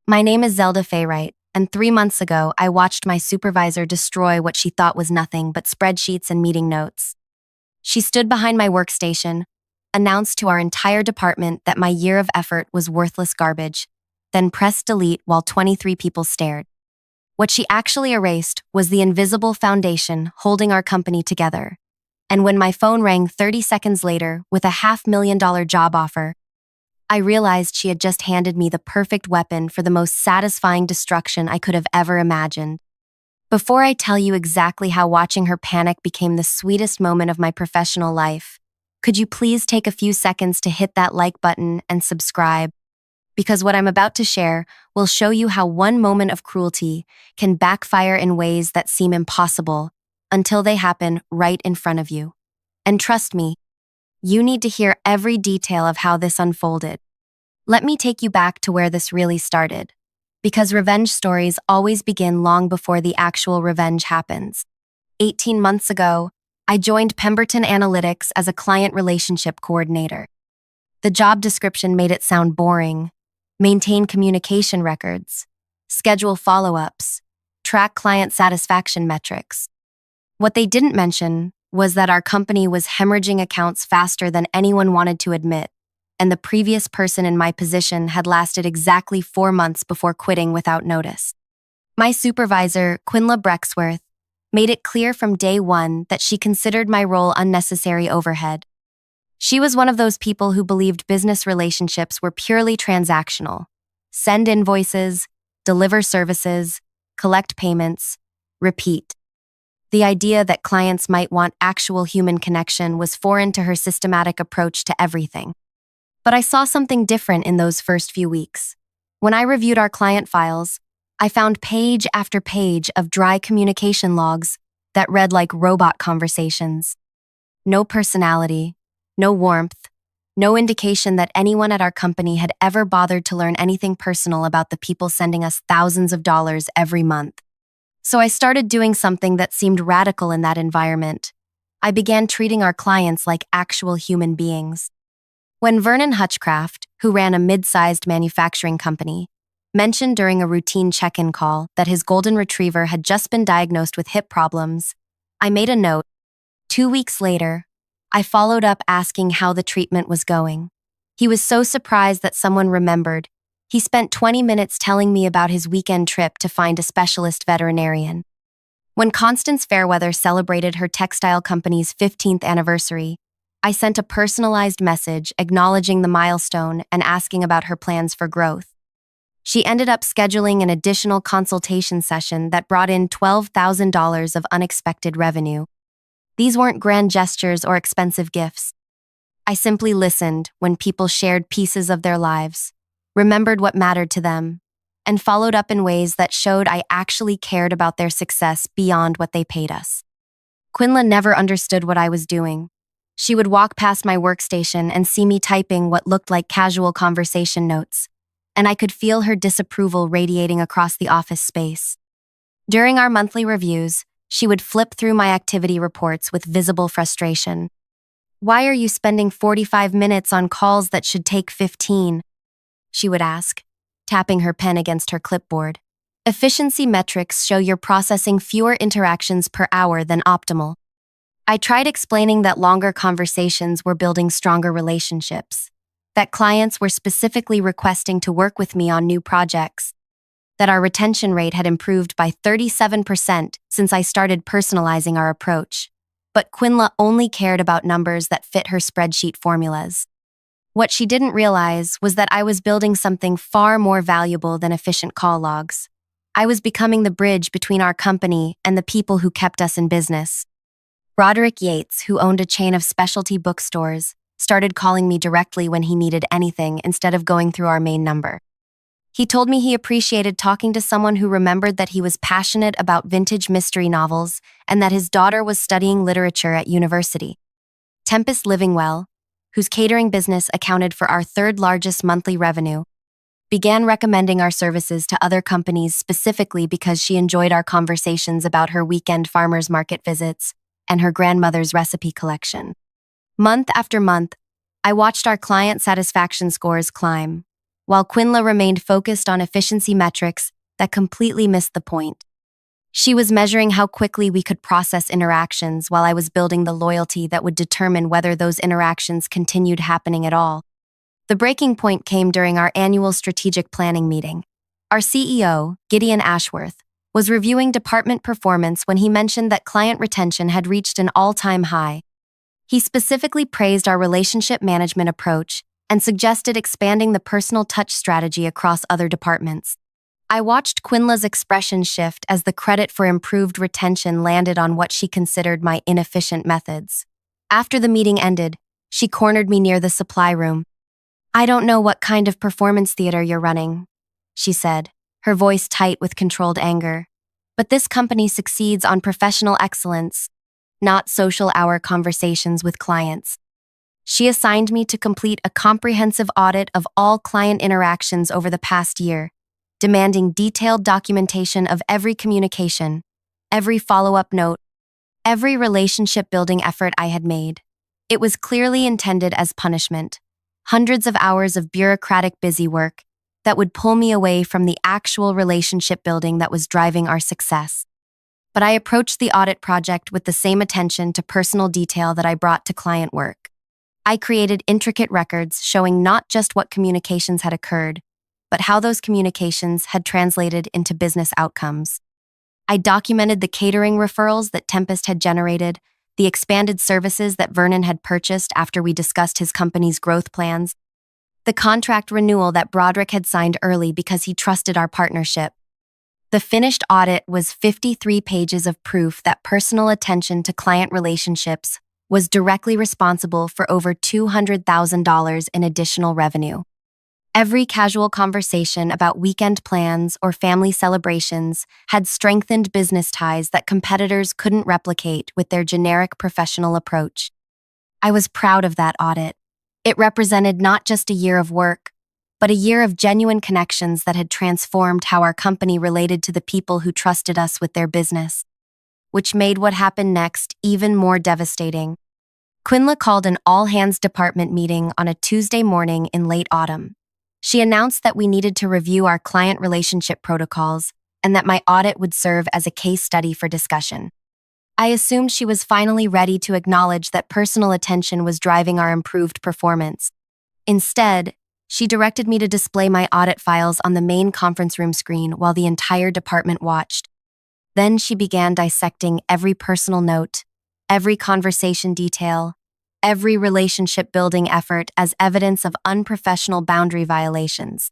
My name is Zelda Wright, and 3 months ago, I watched my supervisor destroy what she thought was nothing but spreadsheets and meeting notes. She stood behind my workstation, announced to our entire department that my year of effort was worthless garbage, then pressed delete while 23 people stared. What she actually erased was the invisible foundation holding our company together. And when my phone rang 30 seconds later with a $500,000 job offer, I realized she had just handed me the perfect weapon for the most satisfying destruction I could have ever imagined. Before I tell you exactly how watching her panic became the sweetest moment of my professional life, could you please take a few seconds to hit that like button and subscribe? Because what I'm about to share will show you how one moment of cruelty can backfire in ways that seem impossible until they happen right in front of you. And trust me, you need to hear every detail of how this unfolded. Let me take you back to where this really started, because revenge stories always begin long before the actual revenge happens. 18 months ago, I joined Pemberton Analytics as a client relationship coordinator. The job description made it sound boring: maintain communication records, schedule follow-ups, track client satisfaction metrics. What they didn't mention was that our company was hemorrhaging accounts faster than anyone wanted to admit, and the previous person in my position had lasted exactly 4 months before quitting without notice. My supervisor, Quinla Brexworth, made it clear from day one that she considered my role unnecessary overhead. She was one of those people who believed business relationships were purely transactional: send invoices, deliver services, collect payments, repeat. The idea that clients might want actual human connection was foreign to her systematic approach to everything. But I saw something different in those first few weeks. When I reviewed our client files, I found page after page of dry communication logs that read like robot conversations. No personality, no warmth, no indication that anyone at our company had ever bothered to learn anything personal about the people sending us thousands of dollars every month. So I started doing something that seemed radical in that environment. I began treating our clients like actual human beings. When Vernon Hutchcraft, who ran a mid-sized manufacturing company, mentioned during a routine check-in call that his golden retriever had just been diagnosed with hip problems, I made a note. 2 weeks later, I followed up asking how the treatment was going. He was so surprised that someone remembered. He spent 20 minutes telling me about his weekend trip to find a specialist veterinarian. When Constance Fairweather celebrated her textile company's 15th anniversary, I sent a personalized message acknowledging the milestone and asking about her plans for growth. She ended up scheduling an additional consultation session that brought in $12,000 of unexpected revenue. These weren't grand gestures or expensive gifts. I simply listened when people shared pieces of their lives, remembered what mattered to them, and followed up in ways that showed I actually cared about their success beyond what they paid us. Quinla never understood what I was doing. She would walk past my workstation and see me typing what looked like casual conversation notes, and I could feel her disapproval radiating across the office space. During our monthly reviews, she would flip through my activity reports with visible frustration. "Why are you spending 45 minutes on calls that should take 15?" she would ask, tapping her pen against her clipboard. "Efficiency metrics show you're processing fewer interactions per hour than optimal." I tried explaining that longer conversations were building stronger relationships, that clients were specifically requesting to work with me on new projects, that our retention rate had improved by 37% since I started personalizing our approach. But Quinla only cared about numbers that fit her spreadsheet formulas. What she didn't realize was that I was building something far more valuable than efficient call logs. I was becoming the bridge between our company and the people who kept us in business. Roderick Yates, who owned a chain of specialty bookstores, started calling me directly when he needed anything instead of going through our main number. He told me he appreciated talking to someone who remembered that he was passionate about vintage mystery novels and that his daughter was studying literature at university. Tempest Livingwell, whose catering business accounted for our third largest monthly revenue, began recommending our services to other companies specifically because she enjoyed our conversations about her weekend farmers market visits and her grandmother's recipe collection. Month after month, I watched our client satisfaction scores climb. while Quinla remained focused on efficiency metrics that completely missed the point. She was measuring how quickly we could process interactions while I was building the loyalty that would determine whether those interactions continued happening at all. The breaking point came during our annual strategic planning meeting. Our CEO, Gideon Ashworth, was reviewing department performance when he mentioned that client retention had reached an all-time high. He specifically praised our relationship management approach and suggested expanding the personal touch strategy across other departments. I watched Quinla's expression shift as the credit for improved retention landed on what she considered my inefficient methods. After the meeting ended, she cornered me near the supply room. "I don't know what kind of performance theater you're running," she said, her voice tight with controlled anger. "But this company succeeds on professional excellence, not social hour conversations with clients." She assigned me to complete a comprehensive audit of all client interactions over the past year, demanding detailed documentation of every communication, every follow-up note, every relationship-building effort I had made. It was clearly intended as punishment, hundreds of hours of bureaucratic busy work that would pull me away from the actual relationship building that was driving our success. But I approached the audit project with the same attention to personal detail that I brought to client work. I created intricate records showing not just what communications had occurred, but how those communications had translated into business outcomes. I documented the catering referrals that Tempest had generated, the expanded services that Vernon had purchased after we discussed his company's growth plans, the contract renewal that Broderick had signed early because he trusted our partnership. The finished audit was 53 pages of proof that personal attention to client relationships was directly responsible for over $200,000 in additional revenue. Every casual conversation about weekend plans or family celebrations had strengthened business ties that competitors couldn't replicate with their generic professional approach. I was proud of that audit. It represented not just a year of work, but a year of genuine connections that had transformed how our company related to the people who trusted us with their business, which made what happened next even more devastating. Quinla called an all-hands department meeting on a Tuesday morning in late autumn. She announced that we needed to review our client relationship protocols and that my audit would serve as a case study for discussion. I assumed she was finally ready to acknowledge that personal attention was driving our improved performance. Instead, she directed me to display my audit files on the main conference room screen while the entire department watched. Then she began dissecting every personal note, every conversation detail, every relationship-building effort as evidence of unprofessional boundary violations.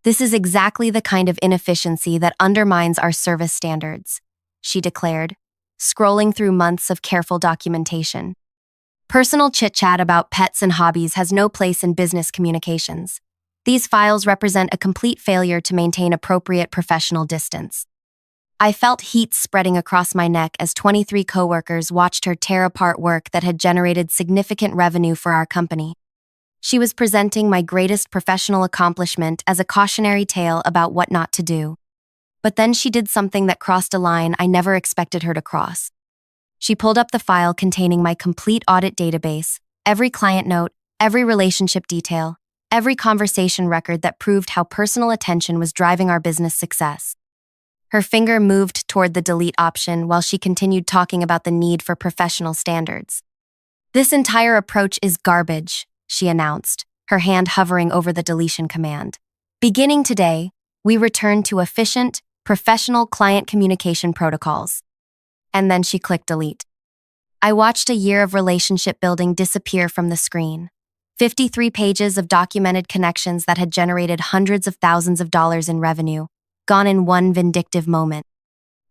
"This is exactly the kind of inefficiency that undermines our service standards," she declared, scrolling through months of careful documentation. "Personal chit-chat about pets and hobbies has no place in business communications. These files represent a complete failure to maintain appropriate professional distance." I felt heat spreading across my neck as 23 coworkers watched her tear apart work that had generated significant revenue for our company. She was presenting my greatest professional accomplishment as a cautionary tale about what not to do. But then she did something that crossed a line I never expected her to cross. She pulled up the file containing my complete audit database, every client note, every relationship detail, every conversation record that proved how personal attention was driving our business success. Her finger moved toward the delete option while she continued talking about the need for professional standards. "This entire approach is garbage," she announced, her hand hovering over the deletion command. "Beginning today, we return to efficient, professional client communication protocols." And then she clicked delete. I watched a year of relationship building disappear from the screen. 53 pages of documented connections that had generated hundreds of thousands of dollars in revenue, gone in one vindictive moment.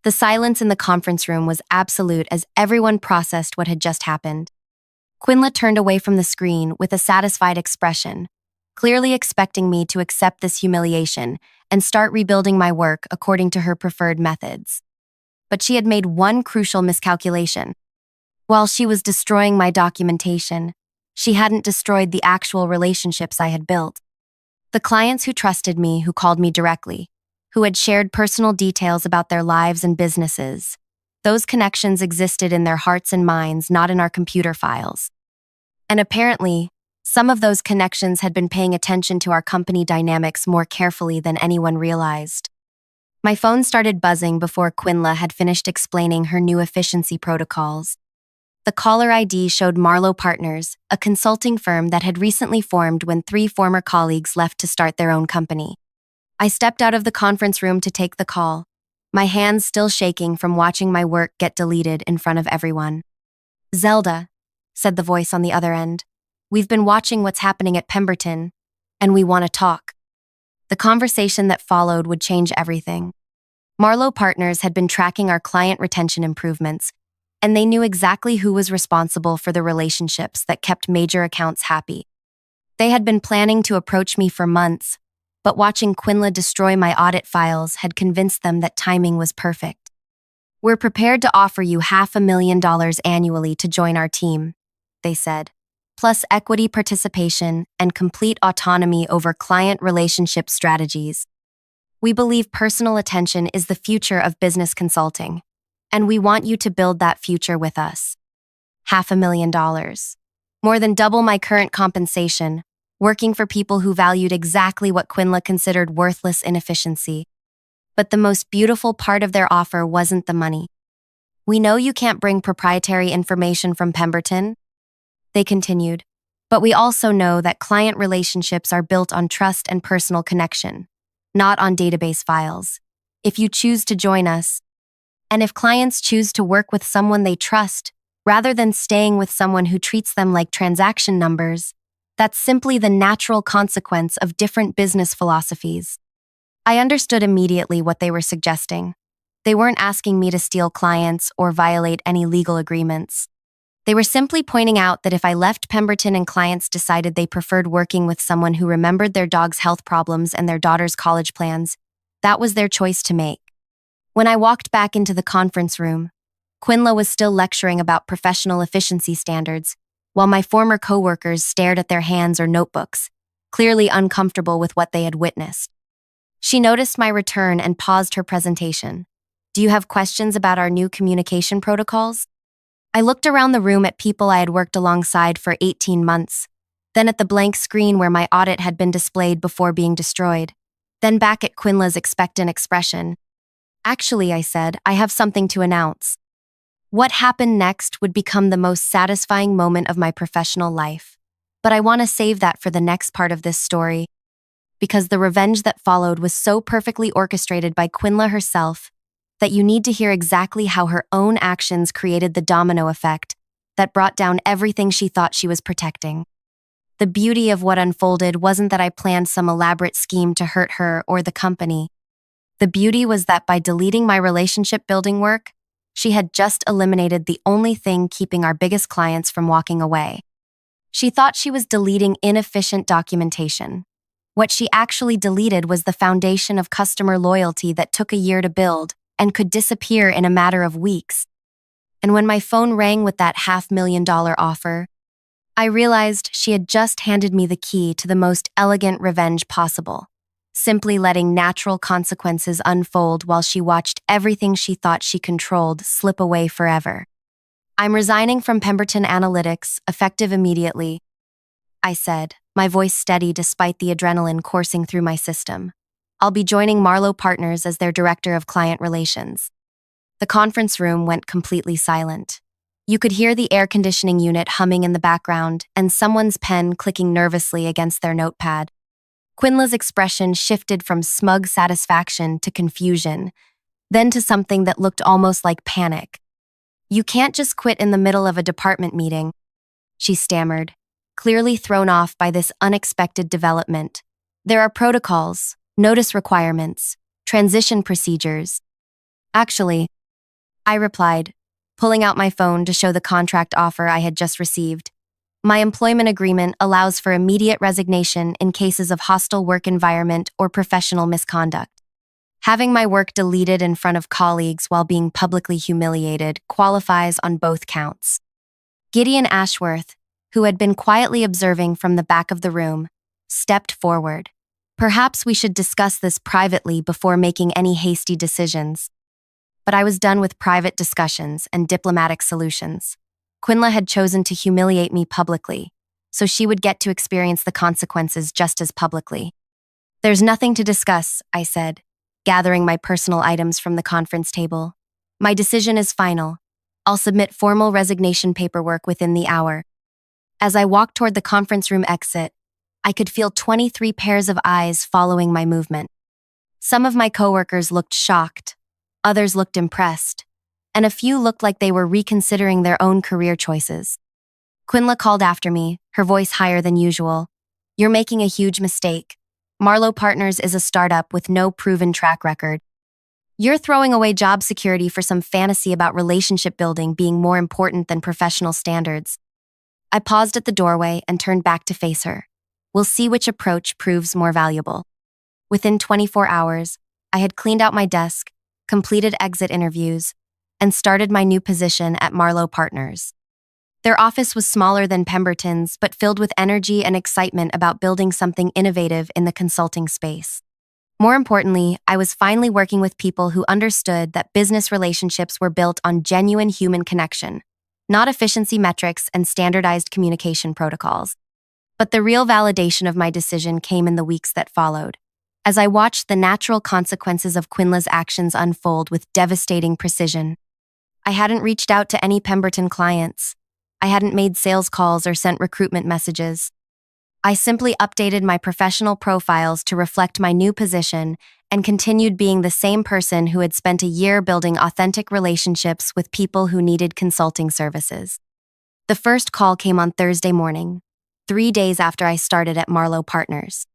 The silence in the conference room was absolute as everyone processed what had just happened. Quinla turned away from the screen with a satisfied expression, clearly expecting me to accept this humiliation and start rebuilding my work according to her preferred methods. But she had made one crucial miscalculation. While she was destroying my documentation, she hadn't destroyed the actual relationships I had built. The clients who trusted me, who called me directly, who had shared personal details about their lives and businesses. Those connections existed in their hearts and minds, not in our computer files. And apparently, Some of those connections had been paying attention to our company dynamics more carefully than anyone realized. My phone started buzzing before Quinla had finished explaining her new efficiency protocols. The caller ID showed Marlowe Partners, a consulting firm that had recently formed when 3 former colleagues left to start their own company. I stepped out of the conference room to take the call, my hands still shaking from watching my work get deleted in front of everyone. "Zelda," said the voice on the other end, "we've been watching what's happening at Pemberton, and we want to talk." The conversation that followed would change everything. Marlowe Partners had been tracking our client retention improvements, and they knew exactly who was responsible for the relationships that kept major accounts happy. They had been planning to approach me for months, but watching Quinla destroy my audit files had convinced them that timing was perfect. "We're prepared to offer you $500,000 annually to join our team," they said, "plus equity participation and complete autonomy over client relationship strategies. We believe personal attention is the future of business consulting, and we want you to build that future with us." $500,000. More than double my current compensation, working for people who valued exactly what Quinla considered worthless inefficiency. But the most beautiful part of their offer wasn't the money. "We know you can't bring proprietary information from Pemberton," they continued, "but we also know that client relationships are built on trust and personal connection, not on database files. If you choose to join us, and if clients choose to work with someone they trust, rather than staying with someone who treats them like transaction numbers, that's simply the natural consequence of different business philosophies." I understood immediately what they were suggesting. They weren't asking me to steal clients or violate any legal agreements. They were simply pointing out that if I left Pemberton and clients decided they preferred working with someone who remembered their dog's health problems and their daughter's college plans, that was their choice to make. When I walked back into the conference room, Quinla was still lecturing about professional efficiency standards, while my former coworkers stared at their hands or notebooks, clearly uncomfortable with what they had witnessed. She noticed my return and paused her presentation. "Do you have questions about our new communication protocols?" I looked around the room at people I had worked alongside for 18 months, then at the blank screen where my audit had been displayed before being destroyed, then back at Quinla's expectant expression. "Actually," I said, "I have something to announce." What happened next would become the most satisfying moment of my professional life, but I want to save that for the next part of this story, because the revenge that followed was so perfectly orchestrated by Quinla herself that you need to hear exactly how her own actions created the domino effect that brought down everything she thought she was protecting. The beauty of what unfolded wasn't that I planned some elaborate scheme to hurt her or the company. The beauty was that by deleting my relationship-building work, she had just eliminated the only thing keeping our biggest clients from walking away. She thought she was deleting inefficient documentation. What she actually deleted was the foundation of customer loyalty that took a year to build and could disappear in a matter of weeks. And when my phone rang with that $500,000 offer, I realized she had just handed me the key to the most elegant revenge possible, simply letting natural consequences unfold while she watched everything she thought she controlled slip away forever. "I'm resigning from Pemberton Analytics, effective immediately," I said, my voice steady despite the adrenaline coursing through my system. "I'll be joining Marlowe Partners as their Director of Client Relations." The conference room went completely silent. You could hear the air conditioning unit humming in the background and someone's pen clicking nervously against their notepad. Quinla's expression shifted from smug satisfaction to confusion, then to something that looked almost like panic. "You can't just quit in the middle of a department meeting," she stammered, clearly thrown off by this unexpected development. "There are protocols, notice requirements, transition procedures." "Actually," I replied, pulling out my phone to show the contract offer I had just received, "my employment agreement allows for immediate resignation in cases of hostile work environment or professional misconduct. Having my work deleted in front of colleagues while being publicly humiliated qualifies on both counts." Gideon Ashworth, who had been quietly observing from the back of the room, stepped forward. "Perhaps we should discuss this privately before making any hasty decisions." But I was done with private discussions and diplomatic solutions. Quinla had chosen to humiliate me publicly, so she would get to experience the consequences just as publicly. There's nothing to discuss, I said, gathering my personal items from the conference table. My decision is final. I'll submit formal resignation paperwork within the hour. As I walked toward the conference room exit, I could feel 23 pairs of eyes following my movement. Some of my coworkers looked shocked, others looked impressed, and a few looked like they were reconsidering their own career choices. Quinla called after me, her voice higher than usual. You're making a huge mistake. Marlowe Partners is a startup with no proven track record. You're throwing away job security for some fantasy about relationship building being more important than professional standards. I paused at the doorway and turned back to face her. We'll see which approach proves more valuable. Within 24 hours, I had cleaned out my desk, completed exit interviews, and started my new position at Marlowe Partners. Their office was smaller than Pemberton's, but filled with energy and excitement about building something innovative in the consulting space. More importantly, I was finally working with people who understood that business relationships were built on genuine human connection, not efficiency metrics and standardized communication protocols. But the real validation of my decision came in the weeks that followed, as I watched the natural consequences of Quinla's actions unfold with devastating precision. I hadn't reached out to any Pemberton clients. I hadn't made sales calls or sent recruitment messages. I simply updated my professional profiles to reflect my new position and continued being the same person who had spent a year building authentic relationships with people who needed consulting services. The first call came on Thursday morning, 3 days after I started at Marlowe Partners.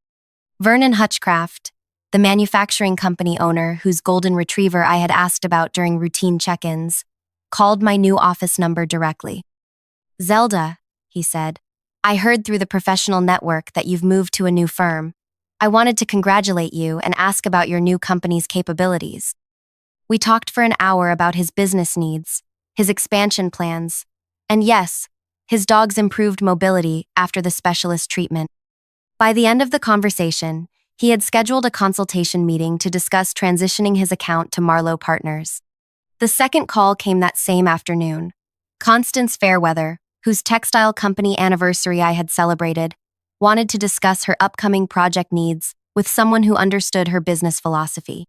Vernon Hutchcraft, the manufacturing company owner whose golden retriever I had asked about during routine check-ins, called my new office number directly. Zelda, he said, I heard through the professional network that you've moved to a new firm. I wanted to congratulate you and ask about your new company's capabilities. We talked for an hour about his business needs, his expansion plans, and yes, his dog's improved mobility after the specialist treatment. By the end of the conversation, he had scheduled a consultation meeting to discuss transitioning his account to Marlowe Partners. The second call came that same afternoon. Constance Fairweather, whose textile company anniversary I had celebrated, wanted to discuss her upcoming project needs with someone who understood her business philosophy.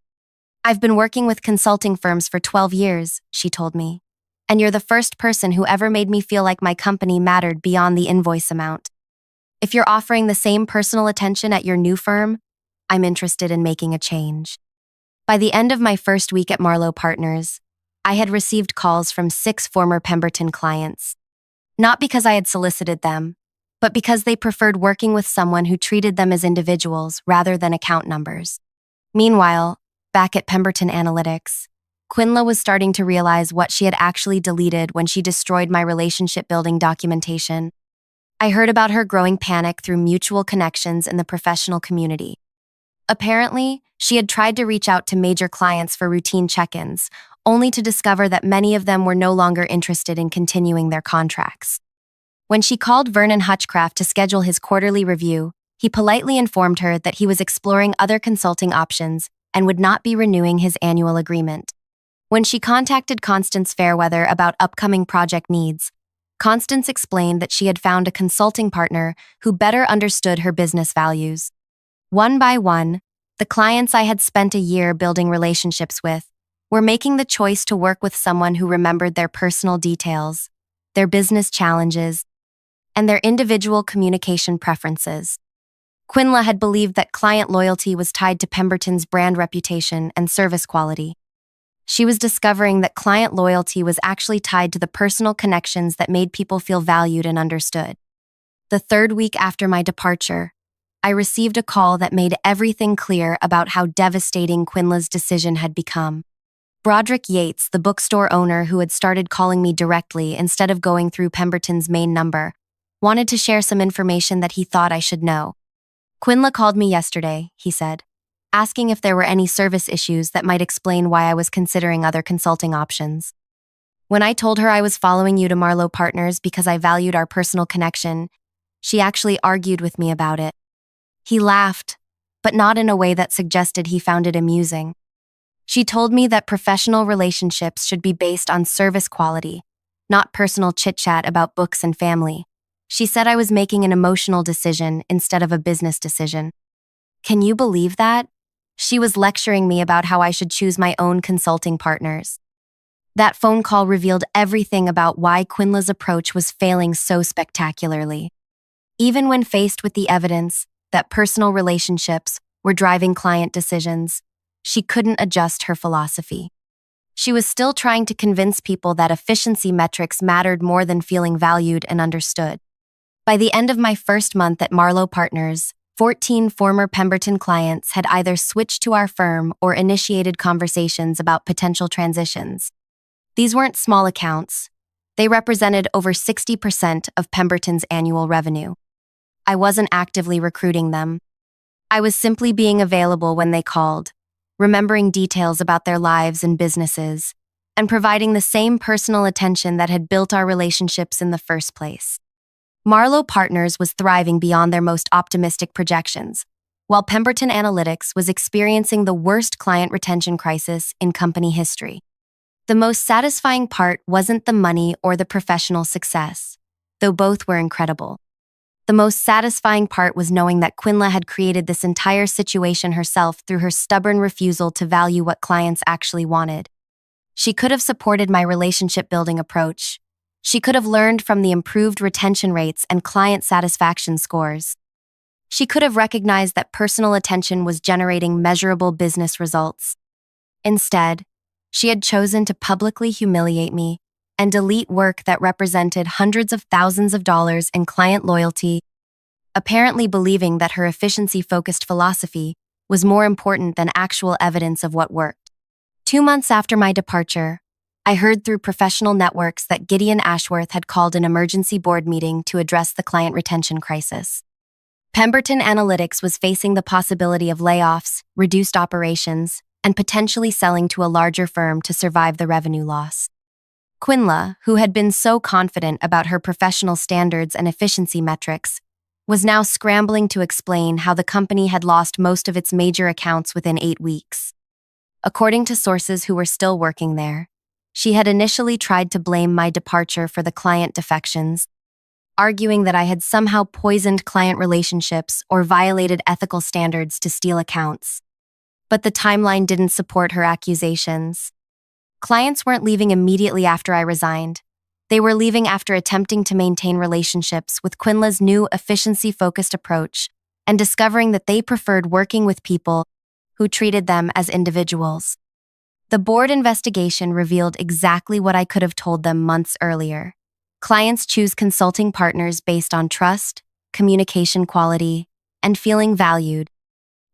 I've been working with consulting firms for 12 years, she told me, and you're the first person who ever made me feel like my company mattered beyond the invoice amount. If you're offering the same personal attention at your new firm, I'm interested in making a change. By the end of my first week at Marlowe Partners, I had received calls from 6 former Pemberton clients. Not because I had solicited them, but because they preferred working with someone who treated them as individuals rather than account numbers. Meanwhile, back at Pemberton Analytics, Quinla was starting to realize what she had actually deleted when she destroyed my relationship-building documentation. I heard about her growing panic through mutual connections in the professional community. Apparently, she had tried to reach out to major clients for routine check-ins, only to discover that many of them were no longer interested in continuing their contracts. When she called Vernon Hutchcraft to schedule his quarterly review, he politely informed her that he was exploring other consulting options and would not be renewing his annual agreement. When she contacted Constance Fairweather about upcoming project needs, Constance explained that she had found a consulting partner who better understood her business values. One by one, the clients I had spent a year building relationships with were making the choice to work with someone who remembered their personal details, their business challenges, and their individual communication preferences. Quinla had believed that client loyalty was tied to Pemberton's brand reputation and service quality. She was discovering that client loyalty was actually tied to the personal connections that made people feel valued and understood. The third week after my departure, I received a call that made everything clear about how devastating Quinla's decision had become. Broderick Yates, the bookstore owner who had started calling me directly instead of going through Pemberton's main number, wanted to share some information that he thought I should know. Quinla called me yesterday, he said, asking if there were any service issues that might explain why I was considering other consulting options. When I told her I was following you to Marlowe Partners because I valued our personal connection, she actually argued with me about it. He laughed, but not in a way that suggested he found it amusing. She told me that professional relationships should be based on service quality, not personal chit-chat about books and family. She said I was making an emotional decision instead of a business decision. Can you believe that? She was lecturing me about how I should choose my own consulting partners. That phone call revealed everything about why Quinla's approach was failing so spectacularly. Even when faced with the evidence that personal relationships were driving client decisions, she couldn't adjust her philosophy. She was still trying to convince people that efficiency metrics mattered more than feeling valued and understood. By the end of my first month at Marlowe Partners, 14 former Pemberton clients had either switched to our firm or initiated conversations about potential transitions. These weren't small accounts. They represented over 60% of Pemberton's annual revenue. I wasn't actively recruiting them. I was simply being available when they called, remembering details about their lives and businesses, and providing the same personal attention that had built our relationships in the first place. Marlowe Partners was thriving beyond their most optimistic projections, while Pemberton Analytics was experiencing the worst client retention crisis in company history. The most satisfying part wasn't the money or the professional success, though both were incredible. The most satisfying part was knowing that Quinla had created this entire situation herself through her stubborn refusal to value what clients actually wanted. She could have supported my relationship-building approach. She could have learned from the improved retention rates and client satisfaction scores. She could have recognized that personal attention was generating measurable business results. Instead, she had chosen to publicly humiliate me and delete work that represented hundreds of thousands of dollars in client loyalty, apparently believing that her efficiency-focused philosophy was more important than actual evidence of what worked. 2 months after my departure, I heard through professional networks that Gideon Ashworth had called an emergency board meeting to address the client retention crisis. Pemberton Analytics was facing the possibility of layoffs, reduced operations, and potentially selling to a larger firm to survive the revenue loss. Quinla, who had been so confident about her professional standards and efficiency metrics, was now scrambling to explain how the company had lost most of its major accounts within 8 weeks. According to sources who were still working there, she had initially tried to blame my departure for the client defections, arguing that I had somehow poisoned client relationships or violated ethical standards to steal accounts. But the timeline didn't support her accusations. Clients weren't leaving immediately after I resigned. They were leaving after attempting to maintain relationships with Quinla's new efficiency-focused approach and discovering that they preferred working with people who treated them as individuals. The board investigation revealed exactly what I could have told them months earlier. Clients choose consulting partners based on trust, communication quality, and feeling valued,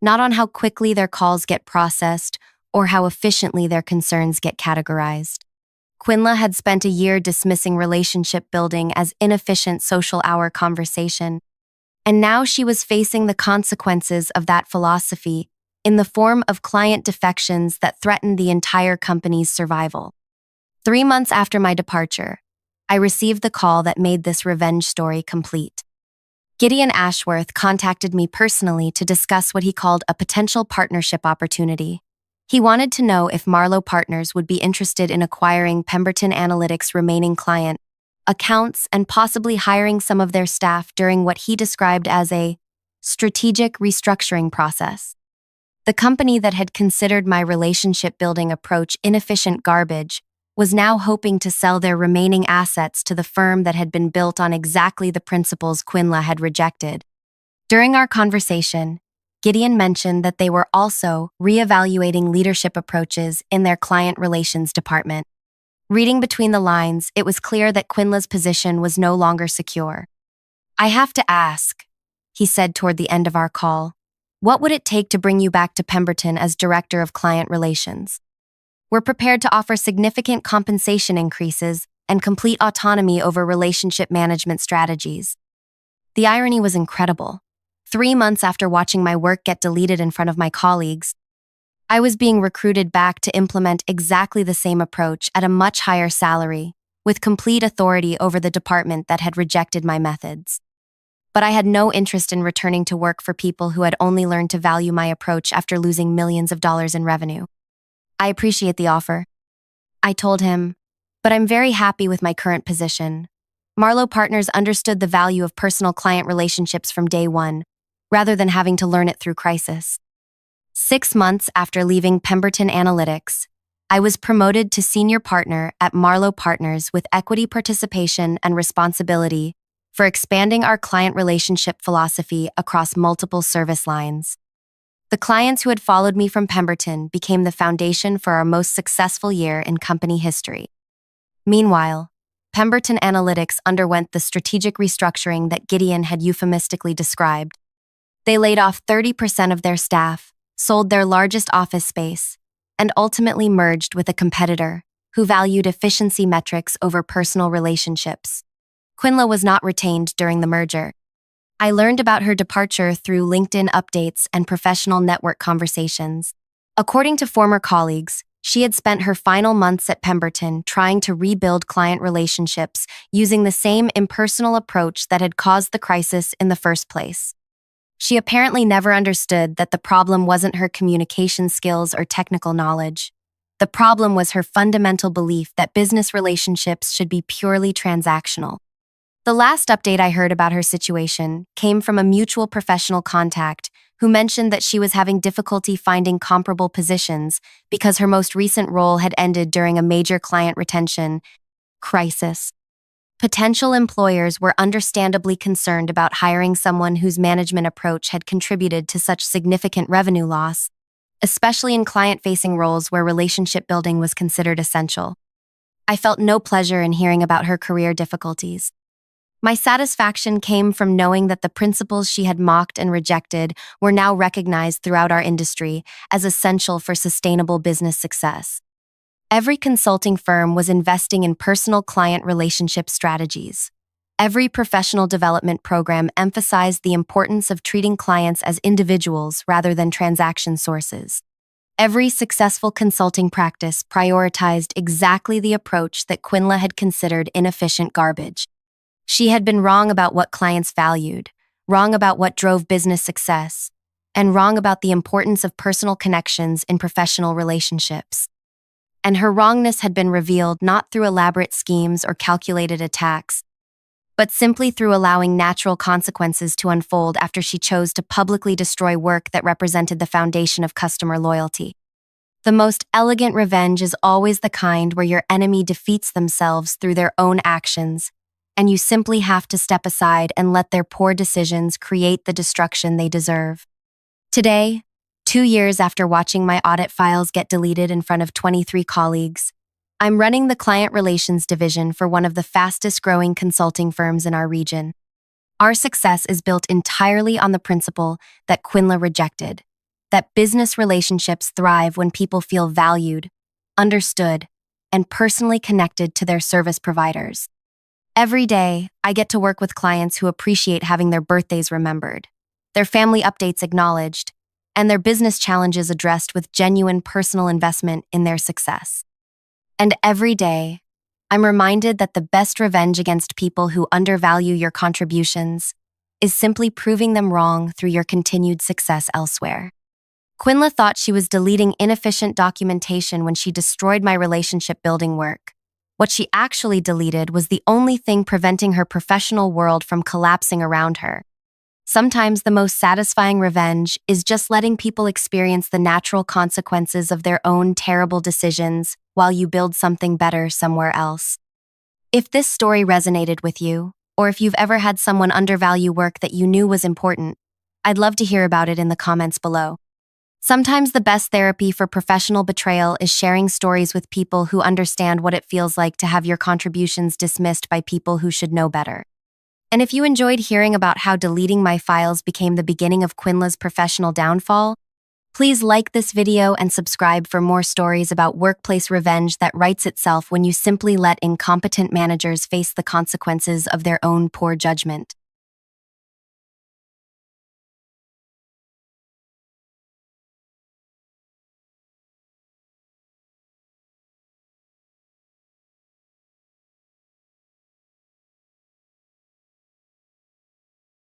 not on how quickly their calls get processed or how efficiently their concerns get categorized. Quinla had spent a year dismissing relationship building as inefficient social hour conversation, and now she was facing the consequences of that philosophy in the form of client defections that threatened the entire company's survival. 3 months after my departure, I received the call that made this revenge story complete. Gideon Ashworth contacted me personally to discuss what he called a potential partnership opportunity. He wanted to know if Marlowe Partners would be interested in acquiring Pemberton Analytics' remaining client accounts and possibly hiring some of their staff during what he described as a strategic restructuring process. The company that had considered my relationship-building approach inefficient garbage was now hoping to sell their remaining assets to the firm that had been built on exactly the principles Quinla had rejected. During our conversation, Gideon mentioned that they were also reevaluating leadership approaches in their client relations department. Reading between the lines, it was clear that Quinla's position was no longer secure. "I have to ask," he said toward the end of our call, "what would it take to bring you back to Pemberton as Director of Client Relations? We're prepared to offer significant compensation increases and complete autonomy over relationship management strategies." The irony was incredible. 3 months after watching my work get deleted in front of my colleagues, I was being recruited back to implement exactly the same approach at a much higher salary, with complete authority over the department that had rejected my methods. But I had no interest in returning to work for people who had only learned to value my approach after losing millions of dollars in revenue. "I appreciate the offer," I told him, "but I'm very happy with my current position. Marlowe Partners understood the value of personal client relationships from day one, rather than having to learn it through crisis. 6 months after leaving Pemberton Analytics, I was promoted to senior partner at Marlowe Partners with equity participation and responsibility for expanding our client relationship philosophy across multiple service lines. The clients who had followed me from Pemberton became the foundation for our most successful year in company history. Meanwhile, Pemberton Analytics underwent the strategic restructuring that Gideon had euphemistically described. They laid off 30% of their staff, sold their largest office space, and ultimately merged with a competitor who valued efficiency metrics over personal relationships. Quinla was not retained during the merger. I learned about her departure through LinkedIn updates and professional network conversations. According to former colleagues, she had spent her final months at Pemberton trying to rebuild client relationships using the same impersonal approach that had caused the crisis in the first place. She apparently never understood that the problem wasn't her communication skills or technical knowledge. The problem was her fundamental belief that business relationships should be purely transactional. The last update I heard about her situation came from a mutual professional contact who mentioned that she was having difficulty finding comparable positions because her most recent role had ended during a major client retention crisis. Potential employers were understandably concerned about hiring someone whose management approach had contributed to such significant revenue loss, especially in client-facing roles where relationship building was considered essential. I felt no pleasure in hearing about her career difficulties. My satisfaction came from knowing that the principles she had mocked and rejected were now recognized throughout our industry as essential for sustainable business success. Every consulting firm was investing in personal client relationship strategies. Every professional development program emphasized the importance of treating clients as individuals rather than transaction sources. Every successful consulting practice prioritized exactly the approach that Quinla had considered inefficient garbage. She had been wrong about what clients valued, wrong about what drove business success, and wrong about the importance of personal connections in professional relationships. And her wrongness had been revealed not through elaborate schemes or calculated attacks, but simply through allowing natural consequences to unfold after she chose to publicly destroy work that represented the foundation of customer loyalty. The most elegant revenge is always the kind where your enemy defeats themselves through their own actions, and you simply have to step aside and let their poor decisions create the destruction they deserve. Today, 2 years after watching my audit files get deleted in front of 23 colleagues, I'm running the client relations division for one of the fastest-growing consulting firms in our region. Our success is built entirely on the principle that Quinla rejected, that business relationships thrive when people feel valued, understood, and personally connected to their service providers. Every day, I get to work with clients who appreciate having their birthdays remembered, their family updates acknowledged, and their business challenges addressed with genuine personal investment in their success. And every day, I'm reminded that the best revenge against people who undervalue your contributions is simply proving them wrong through your continued success elsewhere. Quinla thought she was deleting inefficient documentation when she destroyed my relationship building work. What she actually deleted was the only thing preventing her professional world from collapsing around her. Sometimes the most satisfying revenge is just letting people experience the natural consequences of their own terrible decisions while you build something better somewhere else. If this story resonated with you, or if you've ever had someone undervalue work that you knew was important, I'd love to hear about it in the comments below. Sometimes the best therapy for professional betrayal is sharing stories with people who understand what it feels like to have your contributions dismissed by people who should know better. And if you enjoyed hearing about how deleting my files became the beginning of Quinla's professional downfall, please like this video and subscribe for more stories about workplace revenge that writes itself when you simply let incompetent managers face the consequences of their own poor judgment.